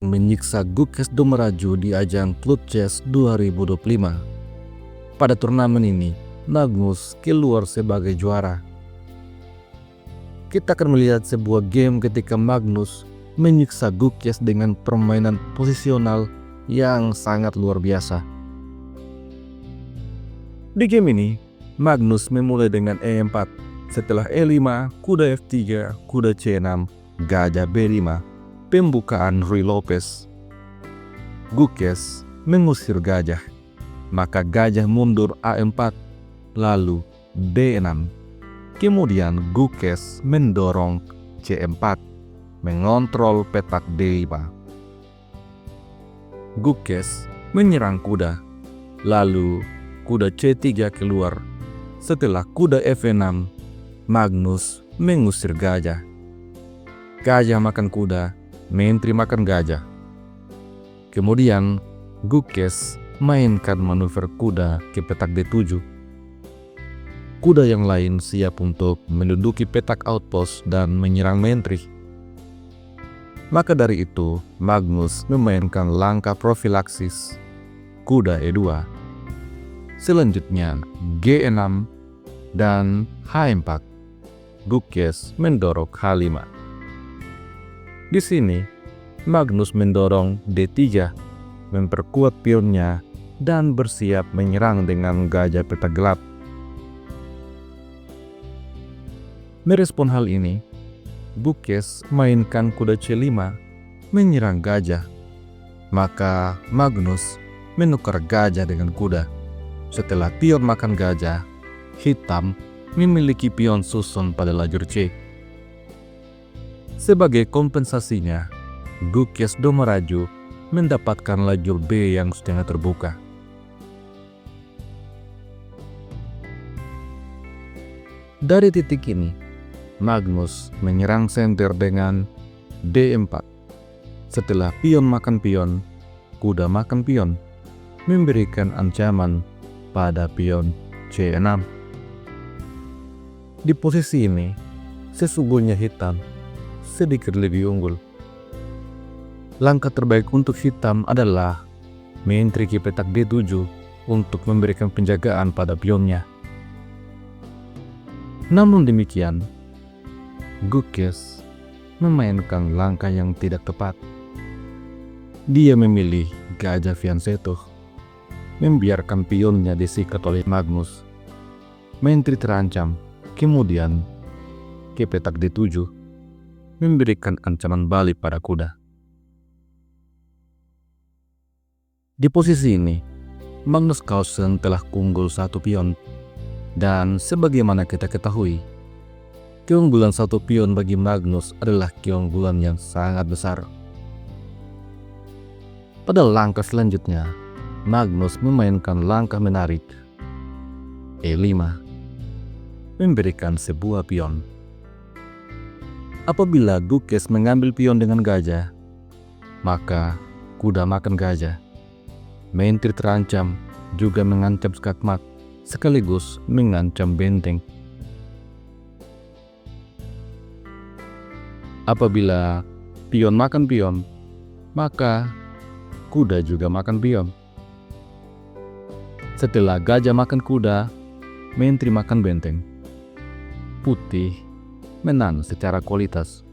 menyiksa Gukes Domeraju di ajang Klub Chess 2025. Pada turnamen ini, Magnus keluar sebagai juara. Kita akan melihat sebuah game ketika Magnus menyiksa Gukes dengan permainan posisional yang sangat luar biasa. Di game ini, Magnus memulai dengan E4, setelah E5, kuda F3, kuda C6, gajah B5, pembukaan Ruy Lopez. Gukes mengusir gajah, maka gajah mundur A4, lalu D6. Kemudian Gukes mendorong C4, mengontrol petak D5. Gukes menyerang kuda, lalu kuda C3 keluar. Setelah kuda F6, Magnus mengusir gajah. Gajah makan kuda, menteri makan gajah. Kemudian Gukes mainkan manuver kuda ke petak D7. Kuda yang lain siap untuk menduduki petak outpost dan menyerang menteri. Maka dari itu, Magnus memainkan langkah profilaksis kuda E2. Selanjutnya G6 dan H4. Gukes mendorong H5. Di sini, Magnus mendorong D3, memperkuat pionnya dan bersiap menyerang dengan gajah petak gelap. Merespon hal ini, Gukes mainkan kuda C5, menyerang gajah. Maka Magnus menukar gajah dengan kuda. Setelah pion makan gajah, hitam memiliki pion susun pada lajur C. Sebagai kompensasinya, Gukes Domeraju mendapatkan lajur B yang setengah terbuka. Dari titik ini, Magnus menyerang senter dengan D4. Setelah pion makan pion, kuda makan pion, memberikan ancaman pada pion C6. Di posisi ini, sesungguhnya hitam sedikit lebih unggul. Langkah terbaik untuk hitam adalah menteri ke petak D7 untuk memberikan penjagaan pada pionnya. Namun demikian, Gukes memainkan langkah yang tidak tepat. Dia memilih gajah fianchetto, membiarkan pionnya disikat oleh Magnus. Menteri terancam, kemudian ke petak D7, memberikan ancaman balik pada kuda. Di posisi ini, Magnus Carlsen telah unggul satu pion, dan sebagaimana kita ketahui, keunggulan satu pion bagi Magnus adalah keunggulan yang sangat besar. Pada langkah selanjutnya, Magnus memainkan langkah menarik E5, memberikan sebuah pion. Apabila Gukes mengambil pion dengan gajah, maka kuda makan gajah. Menteri terancam juga mengancam skakmat, sekaligus mengancam benteng. Apabila pion makan pion, maka kuda juga makan pion. Setelah gajah makan kuda, menteri makan benteng. Putih menang secara kualitas.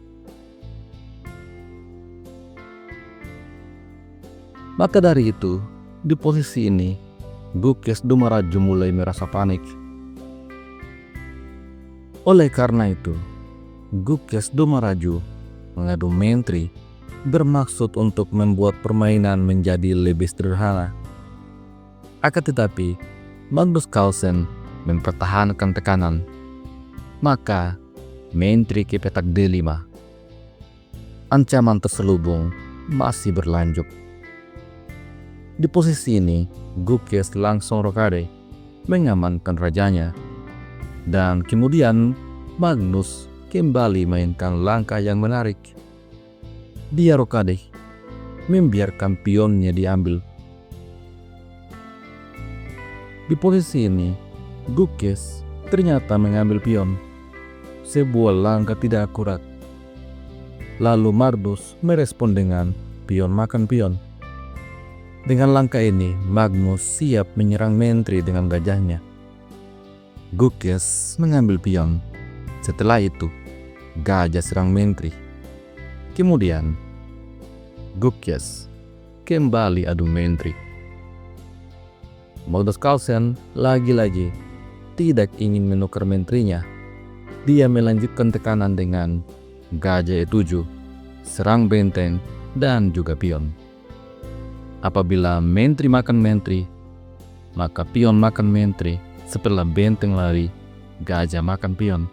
Maka dari itu, di posisi ini, Gukes Domeraju mulai merasa panik. Oleh karena itu, Gukes Domeraju mengadu menteri bermaksud untuk membuat permainan menjadi lebih sederhana. Akan tetapi, Magnus Carlsen mempertahankan tekanan. Maka, menteri ke petak D5. Ancaman terselubung masih berlanjut. Di posisi ini, Gukes langsung rokade, mengamankan rajanya. Dan kemudian, Magnus kembali mainkan langkah yang menarik. Dia rokade, membiarkan pionnya diambil. Di posisi ini, Gukes ternyata mengambil pion, sebuah langkah tidak akurat. Lalu Magnus merespon dengan pion makan pion. Dengan langkah ini, Magnus siap menyerang menteri dengan gajahnya. Gukes mengambil pion. Setelah itu, gajah serang menteri. Kemudian, Gukes kembali adu menteri. Magnus Carlsen lagi-lagi tidak ingin menukar menterinya. Dia melanjutkan tekanan dengan gajah E7, serang benteng, dan juga pion. Apabila menteri makan menteri, maka pion makan menteri. Setelah benteng lari, gajah makan pion.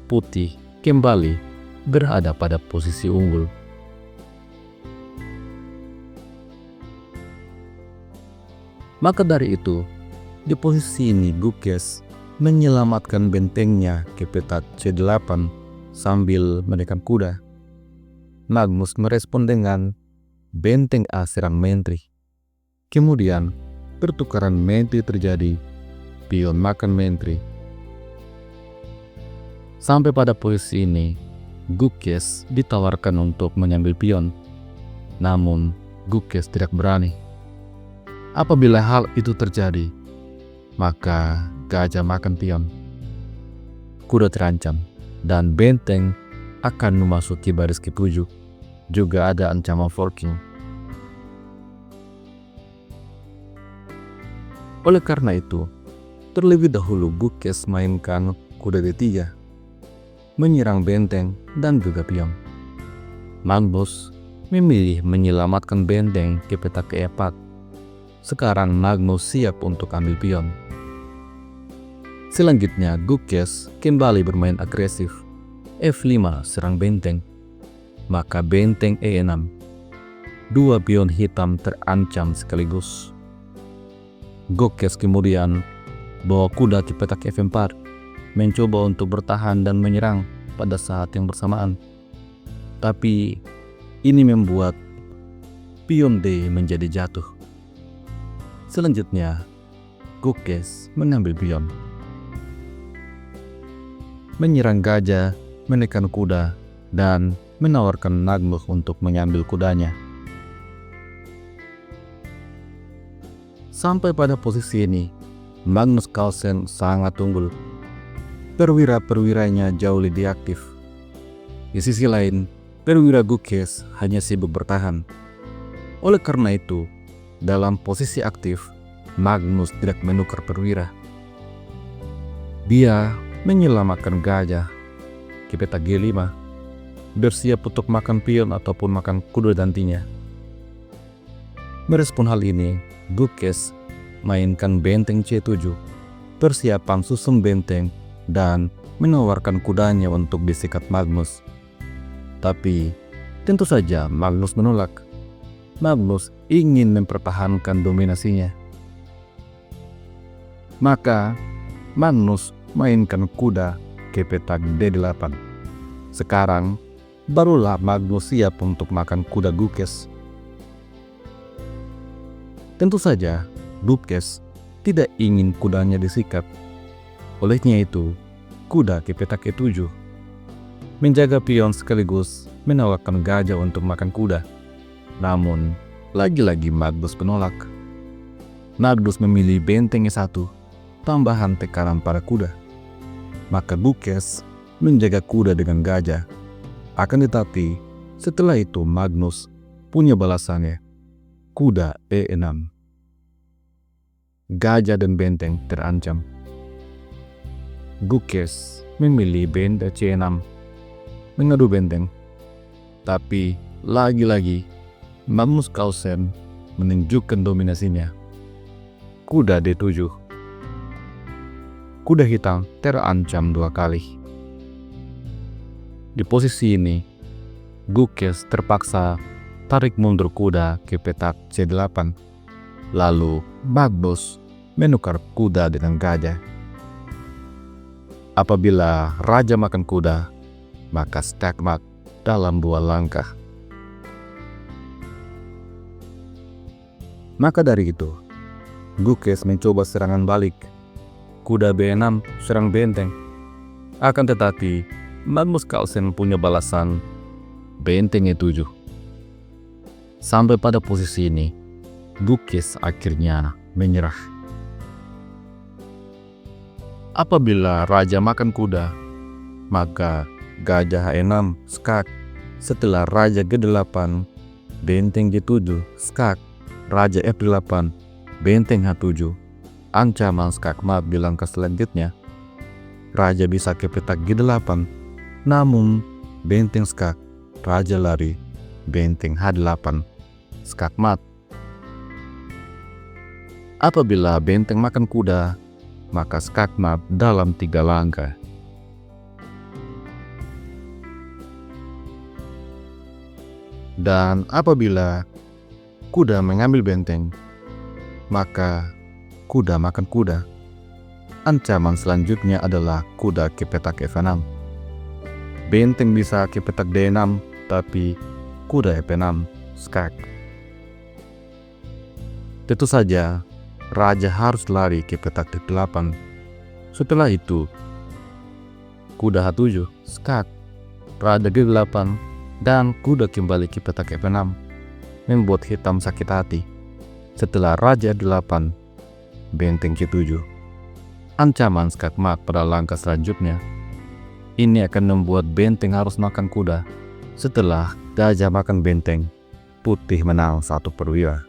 Putih kembali berada pada posisi unggul. Maka dari itu, di posisi ini Gukes menyelamatkan bentengnya ke petak C8 sambil menekan kuda. Magnus merespon dengan benteng A serang menteri. Kemudian pertukaran menteri terjadi, pion makan menteri. Sampai pada posisi ini, Gukes ditawarkan untuk mengambil pion. Namun Gukes tidak berani. Apabila hal itu terjadi, maka gajah makan pion. Kuda terancam dan benteng akan memasuki baris ke-7. Juga ada ancaman forking. Oleh karena itu, terlebih dahulu Gukes mainkan kuda D3, menyerang benteng dan juga pion. Magnus memilih menyelamatkan benteng ke petak E4. Sekarang Magnus siap untuk ambil pion. Selanjutnya Gukes kembali bermain agresif. F5 serang benteng. Maka benteng E6. Dua pion hitam terancam sekaligus. Gukes kemudian bawa kuda ke petak F4, mencoba untuk bertahan dan menyerang pada saat yang bersamaan. Tapi ini membuat pion D menjadi jatuh. Selanjutnya, Gukes mengambil pion. Menyerang gajah, menekan kuda, dan menawarkan Magnus untuk mengambil kudanya. Sampai pada posisi ini, Magnus Carlsen sangat unggul. Perwira-perwiranya jauh lebih aktif. Di sisi lain, perwira Gukes hanya sibuk bertahan. Oleh karena itu, dalam posisi aktif, Magnus tidak menukar perwira. Dia menyelamatkan gajah ke petak G5, bersiap untuk makan pion ataupun makan kuda nantinya. Merespon hal ini, Gukes mainkan benteng C7, persiapan susun benteng, dan menawarkan kudanya untuk disikat Magnus. Tapi tentu saja Magnus menolak. Magnus ingin mempertahankan dominasinya. Maka Magnus mainkan kuda ke petak D8. Sekarang barulah Magnus siap untuk makan kuda Gukes. Tentu saja Gukes tidak ingin kudanya disikat. Olehnya itu, kuda ke petak E7. Menjaga pion sekaligus menawarkan gajah untuk makan kuda. Namun, lagi-lagi Magnus menolak. Magnus memilih benteng E1, tambahan tekanan pada kuda. Maka Gukes menjaga kuda dengan gajah. Akan tetapi, setelah itu Magnus punya balasannya. Kuda E6. Gajah dan benteng terancam. Gukes memilih benteng C6, mengadu benteng. Tapi lagi-lagi Magnus Carlsen menunjukkan dominasinya. Kuda D7. Kuda hitam terancam 2 kali. Di posisi ini, Gukes terpaksa tarik mundur kuda ke petak C8. Lalu Magnus menukar kuda dengan gajah. Apabila raja makan kuda, maka stakmat dalam 2 langkah. Maka dari itu, Gukes mencoba serangan balik. Kuda B6 serang benteng. Akan tetapi, Magnus Carlsen punya balasan. benteng E7. Sampai pada posisi ini, Bukis akhirnya menyerah. Apabila raja makan kuda, maka gajah H6 skak. Setelah raja G8, benteng G7 skak. Raja F8, benteng H7. Ancaman skak mat di langkah selanjutnya. Raja bisa ke petak G8, namun benteng skak. Raja lari, benteng H8, skak mat. Apabila benteng makan kuda, maka skak mat dalam 3 langkah. Dan apabila kuda mengambil benteng, maka kuda makan kuda. Ancaman selanjutnya adalah kuda ke petak F6. Benteng bisa ke petak D6, tapi kuda F6 skak. Tentu saja, raja harus lari ke petak D8. Setelah itu, kuda H7 skak. Raja G8 dan kuda kembali ke petak F6, membuat hitam sakit hati. Setelah raja F8, benteng C7. Ancaman skak mat pada langkah selanjutnya. Ini akan membuat benteng harus makan kuda. Setelah gajah makan benteng, putih menang 1 perwira.